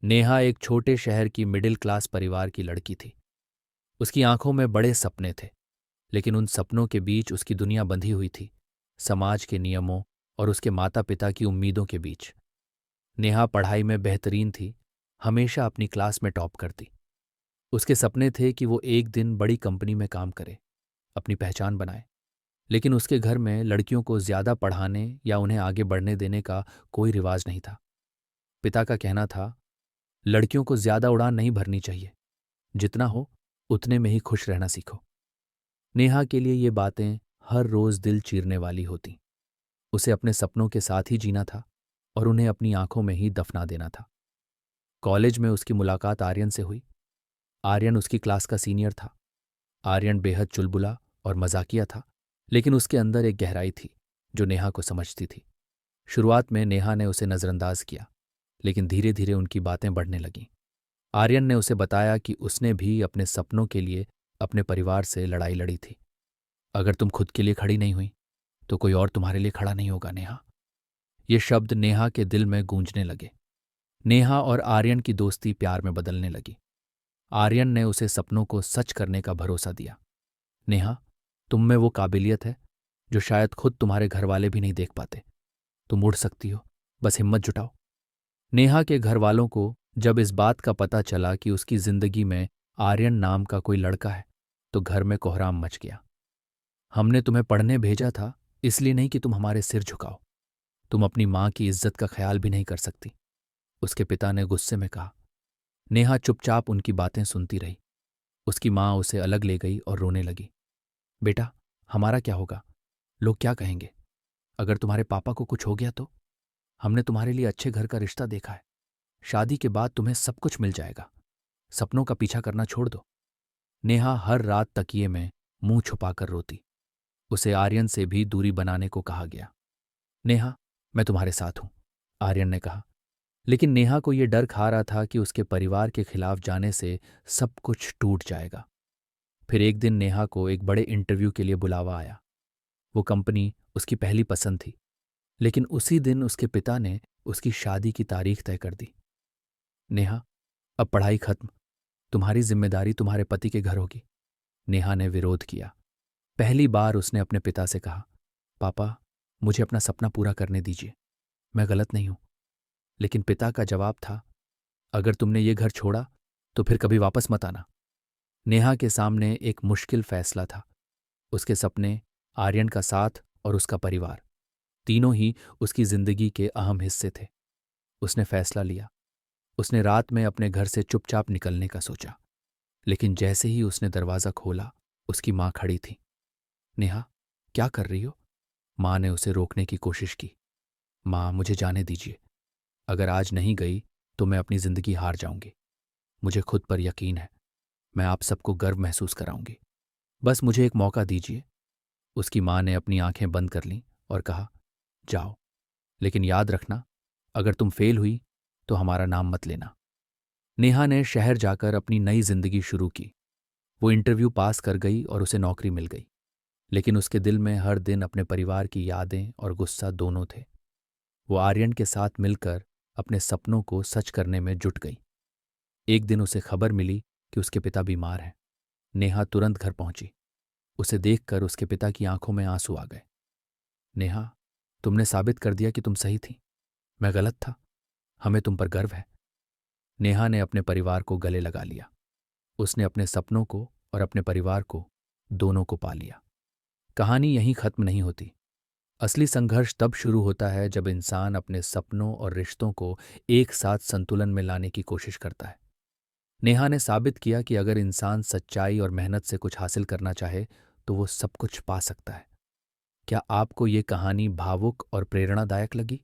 नेहा एक छोटे शहर की मिडिल क्लास परिवार की लड़की थी। उसकी आंखों में बड़े सपने थे, लेकिन उन सपनों के बीच उसकी दुनिया बंधी हुई थी, समाज के नियमों और उसके माता पिता की उम्मीदों के बीच। नेहा पढ़ाई में बेहतरीन थी, हमेशा अपनी क्लास में टॉप करती। उसके सपने थे कि वो एक दिन बड़ी कंपनी में काम करे, अपनी पहचान बनाए। लेकिन उसके घर में लड़कियों को ज्यादा पढ़ाने या उन्हें आगे बढ़ने देने का कोई रिवाज नहीं था। पिता का कहना था, लड़कियों को ज्यादा उड़ान नहीं भरनी चाहिए, जितना हो उतने में ही खुश रहना सीखो। नेहा के लिए ये बातें हर रोज दिल चीरने वाली होती। उसे अपने सपनों के साथ ही जीना था और उन्हें अपनी आंखों में ही दफना देना था। कॉलेज में उसकी मुलाकात आर्यन से हुई। आर्यन उसकी क्लास का सीनियर था। आर्यन बेहद चुलबुला और मजाकिया था, लेकिन उसके अंदर एक गहराई थी जो नेहा को समझती थी। शुरुआत में नेहा ने उसे नजरअंदाज किया, लेकिन धीरे धीरे उनकी बातें बढ़ने लगीं। आर्यन ने उसे बताया कि उसने भी अपने सपनों के लिए अपने परिवार से लड़ाई लड़ी थी। अगर तुम खुद के लिए खड़ी नहीं हुई तो कोई और तुम्हारे लिए खड़ा नहीं होगा नेहा। ये शब्द नेहा के दिल में गूंजने लगे। नेहा और आर्यन की दोस्ती प्यार में बदलने लगी। आर्यन ने उसे सपनों को सच करने का भरोसा दिया। नेहा, तुम में वो काबिलियत है जो शायद खुद तुम्हारे घर वाले भी नहीं देख पाते। तुम उड़ सकती हो, बस हिम्मत जुटाओ। नेहा के घर वालों को जब इस बात का पता चला कि उसकी जिंदगी में आर्यन नाम का कोई लड़का है, तो घर में कोहराम मच गया। हमने तुम्हें पढ़ने भेजा था, इसलिए नहीं कि तुम हमारे सिर झुकाओ। तुम अपनी मां की इज्जत का ख्याल भी नहीं कर सकती, उसके पिता ने गुस्से में कहा। नेहा चुपचाप उनकी बातें सुनती रही। उसकी मां उसे अलग ले गई और रोने लगी। बेटा, हमारा क्या होगा? लोग क्या कहेंगे? अगर तुम्हारे पापा को कुछ हो गया तो? हमने तुम्हारे लिए अच्छे घर का रिश्ता देखा है। शादी के बाद तुम्हें सब कुछ मिल जाएगा। सपनों का पीछा करना छोड़ दो। नेहा हर रात तकिए में मुंह छुपाकर रोती। उसे आर्यन से भी दूरी बनाने को कहा गया। नेहा, मैं तुम्हारे साथ हूं, आर्यन ने कहा। लेकिन नेहा को यह डर खा रहा था कि उसके परिवार के खिलाफ जाने से सब कुछ टूट जाएगा। फिर एक दिन नेहा को एक बड़े इंटरव्यू के लिए बुलावा आया। वो कंपनी उसकी पहली पसंद थी, लेकिन उसी दिन उसके पिता ने उसकी शादी की तारीख तय कर दी। नेहा, अब पढ़ाई खत्म, तुम्हारी जिम्मेदारी तुम्हारे पति के घर होगी। नेहा ने विरोध किया। पहली बार उसने अपने पिता से कहा, पापा, मुझे अपना सपना पूरा करने दीजिए, मैं गलत नहीं हूं। लेकिन पिता का जवाब था, अगर तुमने ये घर छोड़ा तो फिर कभी वापस मत आना। नेहा के सामने एक मुश्किल फैसला था। उसके सपने, आर्यन का साथ और उसका परिवार, तीनों ही उसकी जिंदगी के अहम हिस्से थे। उसने फैसला लिया। उसने रात में अपने घर से चुपचाप निकलने का सोचा, लेकिन जैसे ही उसने दरवाजा खोला, उसकी मां खड़ी थी। नेहा, क्या कर रही हो? मां ने उसे रोकने की कोशिश की। मां, मुझे जाने दीजिए। अगर आज नहीं गई तो मैं अपनी जिंदगी हार जाऊंगी। मुझे खुद पर यकीन है, मैं आप सबको गर्व महसूस कराऊंगी। बस मुझे एक मौका दीजिए। उसकी मां ने अपनी आंखें बंद कर लीं और कहा, जाओ, लेकिन याद रखना, अगर तुम फेल हुई तो हमारा नाम मत लेना। नेहा ने शहर जाकर अपनी नई जिंदगी शुरू की। वो इंटरव्यू पास कर गई और उसे नौकरी मिल गई, लेकिन उसके दिल में हर दिन अपने परिवार की यादें और गुस्सा दोनों थे। वो आर्यन के साथ मिलकर अपने सपनों को सच करने में जुट गई। एक दिन उसे खबर मिली कि उसके पिता बीमार हैं। नेहा तुरंत घर पहुंची। उसे देखकर उसके पिता की आंखों में आंसू आ गए। नेहा, तुमने साबित कर दिया कि तुम सही थी, मैं गलत था। हमें तुम पर गर्व है। नेहा ने अपने परिवार को गले लगा लिया। उसने अपने सपनों को और अपने परिवार को, दोनों को पा लिया। कहानी यहीं खत्म नहीं होती। असली संघर्ष तब शुरू होता है जब इंसान अपने सपनों और रिश्तों को एक साथ संतुलन में लाने की कोशिश करता है। नेहा ने साबित किया कि अगर इंसान सच्चाई और मेहनत से कुछ हासिल करना चाहे तो वो सब कुछ पा सकता है। क्या आपको ये कहानी भावुक और प्रेरणादायक लगी?